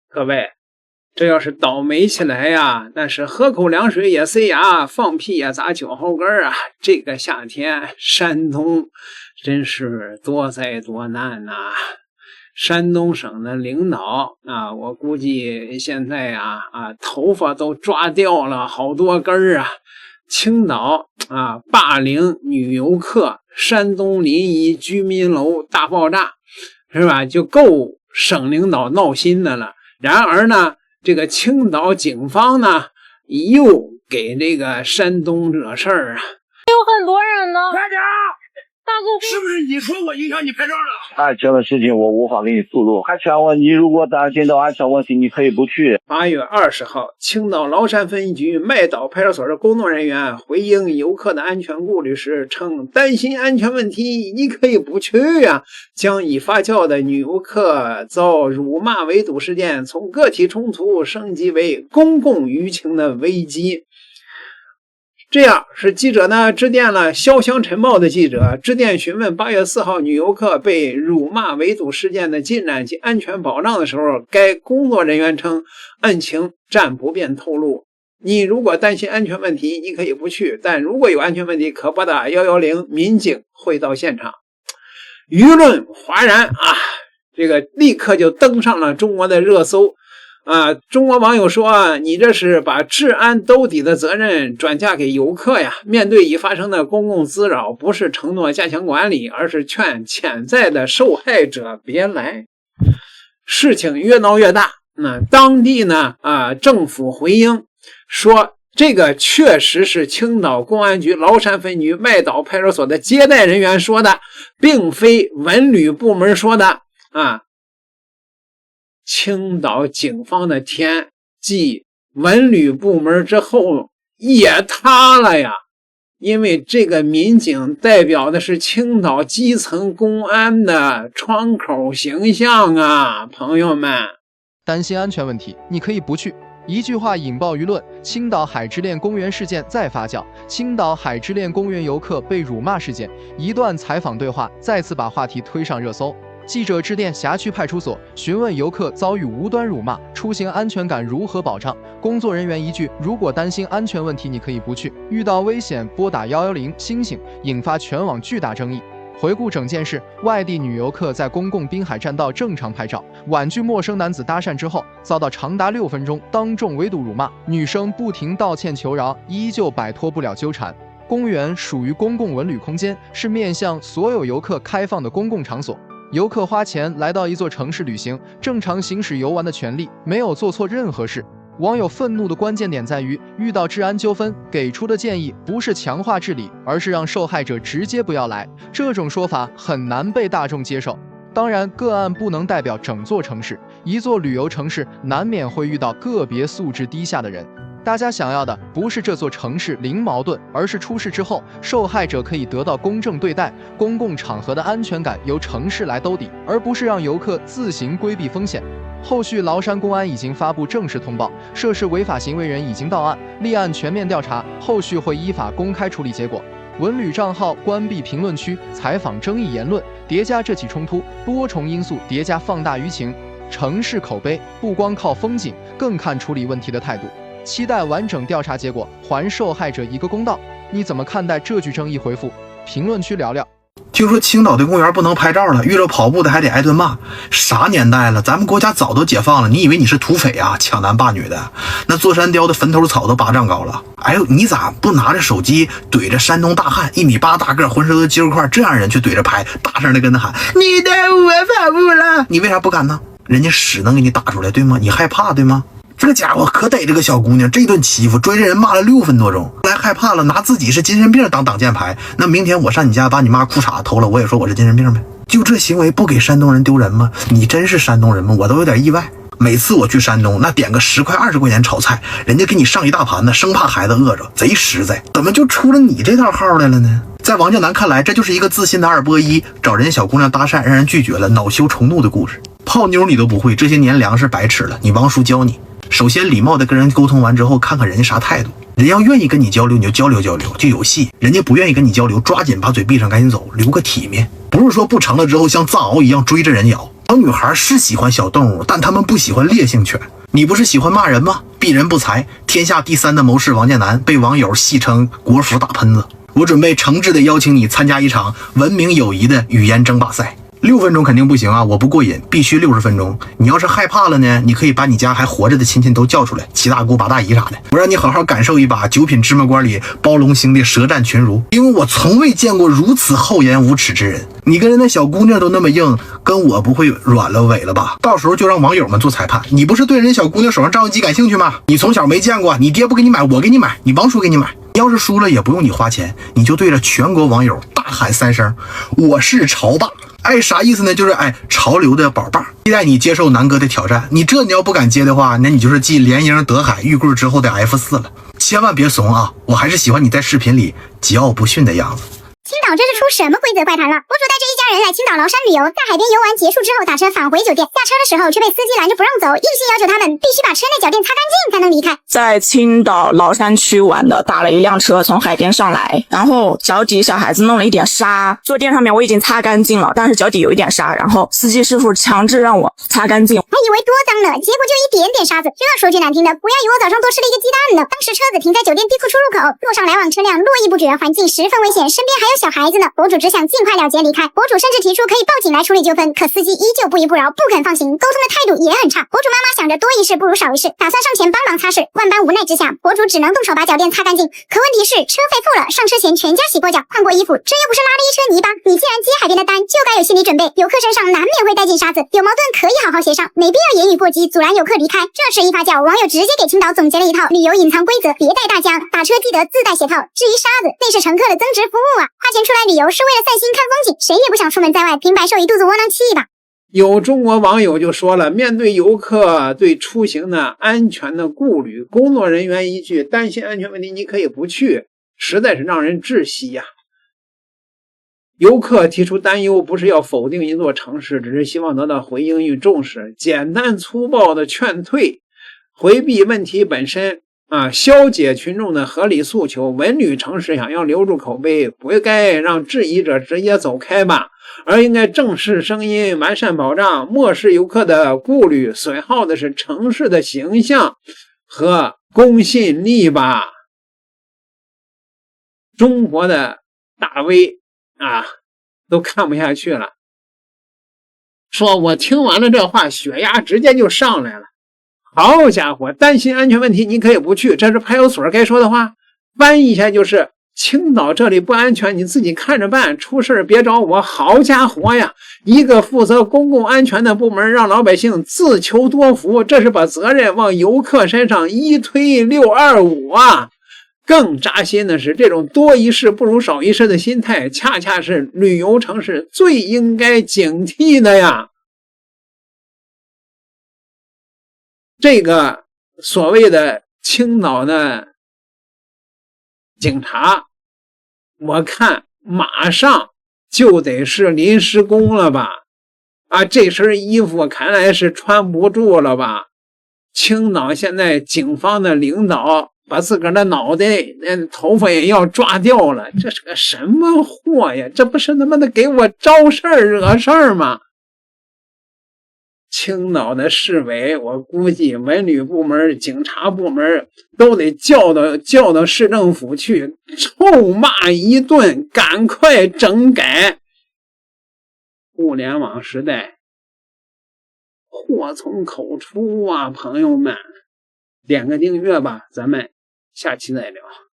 各位，這要是倒霉起來呀，那是喝口凉水也塞牙，放屁也砸脚後跟啊！這個夏天，山東真是多灾多難吶！山東省的領導啊，我估計現在頭髮都抓掉了好多根兒啊！青島霸凌女遊客，山東臨沂居民樓大爆炸，是吧？就夠省領導鬧心的了。然而呢，這個青島警方呢，又給這個山東惹事兒啊！有很多人呢。大家。大哥，是不是你说我影響你拍照了？安全的事情我無法給你速度。還勸我，你如果擔心到安全問題，你可以不去。8月20號，青島崂山分局麥島派出所的工作人員回應遊客的安全顧慮時稱，擔心安全問題，你可以不去呀。將已發酵的女遊客遭辱罵圍堵事件從個體衝突升級為公共輿情的危機。這樣是記者呢致電了瀟湘晨報的記者，致電詢問8月4號女遊客被辱罵圍堵事件的進展及安全保障的時候，該工作人員稱案情暫不便透露。你如果擔心安全問題，你可以不去，但如果有安全問題，可撥打110，民警會到現場。輿論譁然這個立刻就登上了中國的熱搜。中國網友說你這是把治安兜底的責任轉嫁給遊客呀！面對已發生的公共滋擾，不是承諾加強管理，而是勸潛在的受害者別來。事情越鬧越大，當地呢政府回應說，這個確實是青島公安局崂山分局麥島派出所的接待人員說的，並非文旅部門說的青島警方的天繼文旅部門之後也塌了呀，因為這個民警代表的是青島基層公安的窗口形象啊，朋友們。擔心安全問題，你可以不去。一句話引爆輿論，青島海之戀公園事件再發酵，青島海之戀公園遊客被辱罵事件，一段採訪對話再次把話題推上熱搜。記者致電轄區派出所，詢問遊客遭遇無端辱罵，出行安全感如何保障？工作人員一句：如果擔心安全問題，你可以不去。遇到危險撥打110，星星，引發全網巨大爭議。回顧整件事，外地女遊客在公共濱海栈道正常拍照，婉拒陌生男子搭讪之後，遭到長達6分鐘當众圍堵辱罵，女生不停道歉求饒，依舊擺脫不了糾纏。公園屬於公共文旅空間，是面向所有遊客開放的公共場所。遊客花錢來到一座城市旅行，正常行使遊玩的權利，沒有做錯任何事。網友憤怒的關鍵點在於，遇到治安糾紛，給出的建議不是強化治理，而是讓受害者直接不要來。這種說法很難被大眾接受。當然，個案不能代表整座城市，一座旅遊城市難免會遇到個別素質低下的人。大家想要的不是這座城市零矛盾，而是出事之後，受害者可以得到公正對待，公共場合的安全感由城市來兜底，而不是讓遊客自行規避風險。後續崂山公安已經發布正式通報，涉事違法行為人已經到案，立案全面調查，後續會依法公開處理結果。文旅賬號關閉評論區，採訪爭議言論，疊加這起衝突，多重因素疊加放大輿情，城市口碑不光靠風景，更看處理問題的態度。期待完整調查結果，還受害者一個公道。你怎麼看待這句爭議回復？評論區聊聊。聽說青島的公園不能拍照了，遇着跑步的還得挨頓罵。啥年代了，咱們國家早都解放了，你以為你是土匪啊？抢男霸女的，那座山雕的坟头草都8丈高了。哎呦，你咋不拿着手机怼着山东大汉1.8米大個，浑身都肌肉塊，这樣人去怼着拍，大聲的跟他喊：你的我跑步了！你為啥不敢呢？人家屎能給你打出來，對嗎？你害怕，對嗎？這個家伙可逮這個小姑娘，這頓欺負，追着人罵了6分多鐘，後來害怕了，拿自己是精神病當擋箭牌。那明天我上你家把你媽褲衩偷了，我也說我是精神病唄。就這行為不給山東人丟人嗎？你真是山東人嗎？我都有點意外。每次我去山東，那點個10塊20塊錢炒菜，人家給你上一大盤子，生怕孩子餓着，賊實在。怎麼就出了你這套號來了呢？在王絳南看來，這就是一個自信的二波一，找人家小姑娘搭讪，讓人拒絕了，恼羞成怒的故事。泡妞你都不會，這些年粮食白吃了，你王叔教你。首先禮貌的跟人溝通完之後，看看人家啥態度。人要願意跟你交流，你就交流交流，就有戲。人家不願意跟你交流，抓緊把嘴閉上，趕緊走，留個體面。不是說不成了之後像藏獒一樣追着人咬，小女孩是喜歡小動物，但她們不喜歡烈性犬。你不是喜歡罵人嗎？鄙人不才，天下第3的謀士王建南被網友戏稱國服大噴子。我準備誠摯地邀請你參加一場文明友誼的語言爭霸賽。6分鐘肯定不行啊，我不過癮，必須60分鐘。你要是害怕了呢，你可以把你家還活着的親戚都叫出來，七大姑八大姨啥的，我讓你好好感受一把9品芝麻官里包龙星的舌战群儒，因为我从未見過如此厚颜無恥之人。你跟人家小姑娘都那麼硬，跟我不會軟了尾了吧？到時候就讓網友們做裁判。你不是對人小姑娘手上照相機感興趣嗎？你從小沒見過，你爹不給你買，我給你買，你王叔給你買。你要是輸了也不用你花錢，你就對着全國網友大喊3聲，我是潮爸。啥意思呢？就是潮流的寶爸，期待你接受南哥的挑戰。你要不敢接的話，那你就是繼聯英、德海、玉桂之後的 F4了。千萬別慫啊！我還是喜歡你在視頻裡桀驁不馴的樣子。青島這是出什麼規則怪談了？博主帶着一家人來青島嶗山旅遊，在海邊遊玩結束之後打車返回酒店，下車的時候卻被司機攔着不讓走，硬性要求他們必須把車內腳墊擦乾淨才能離開。在青島嶗山區玩的，打了一輛車從海邊上來，然後腳底小孩子弄了一點沙，坐墊上面我已經擦乾淨了，但是腳底有一點沙，然後司機師傅強制讓我擦乾淨，還以為多髒呢，結果就一點點沙子。這說句難聽的，不要以為我早上多吃了一個雞蛋呢。當時車子停在酒店地庫出入口，路上來往車輛絡繹不絕，環境十分危險，身邊還有小孩子呢。博主只想盡快了結離開，博主甚至提出可以報警來處理糾紛，可司機依舊不依不饒，不肯放行，溝通的態度也很差。博主媽媽想着多一事不如少一事，打算上前幫忙擦拭，萬般無奈之下，博主只能动手把腳墊擦乾淨。可問題是車費付了，上車前全家洗過腳換過衣服，這又不是拉了一车泥巴。你既然接海邊的單，就該有心理準備，遊客身上難免會帶進沙子，有矛盾可以好好協商，沒必要言語過激阻攔遊客離開。這事一發酵，網友直接給青島總結了一套旅遊隱藏規則，別帶大疆，打車記得自帶鞋套。至於沙子，那是乘客的增值服務啊，花錢出來旅遊是為了散心看風景，誰也不想出門在外平白受一肚子窩囊氣吧。有中國網友就說了，面對遊客對出行的安全的顧慮，工作人員一句擔心安全問題你可以不去，實在是讓人窒息呀。遊客提出擔憂不是要否定一座城市，只是希望得到回應與重視，簡單粗暴的勸退，回避問題本身消解群眾的合理訴求。文旅城市想要留住口碑，不該讓質疑者直接走開吧，而應該正視聲音，完善保障，漠視游客的顧慮，損耗的是城市的形象和公信力吧。中国的大 V 都看不下去了，說我听完了这話，血压直接就上來了。好家伙，擔心安全問題你可以不去，這是派出所該說的話。翻譯一下就是青島這裡不安全，你自己看着辦，出事別找我。好家伙呀，一個負責公共安全的部門讓老百姓自求多福，這是把責任往遊客身上一推625啊。更扎心的是，這種多一事不如少一事的心態，恰恰是旅遊城市最應該警惕的呀。這個所謂的青島的警察，我看馬上就得是臨時工了吧？這身衣服看來是穿不住了吧？青島現在警方的領導把自個兒的腦袋、頭髮也要抓掉了，這是個什麼貨呀？這不是他媽的給我招事兒惹事兒嗎？青島的市委，我估計文旅部門、警察部門都得叫到市政府去臭罵一頓，趕快整改。互聯網時代，禍從口出啊，朋友們，點個訂閱吧，咱們下期再聊。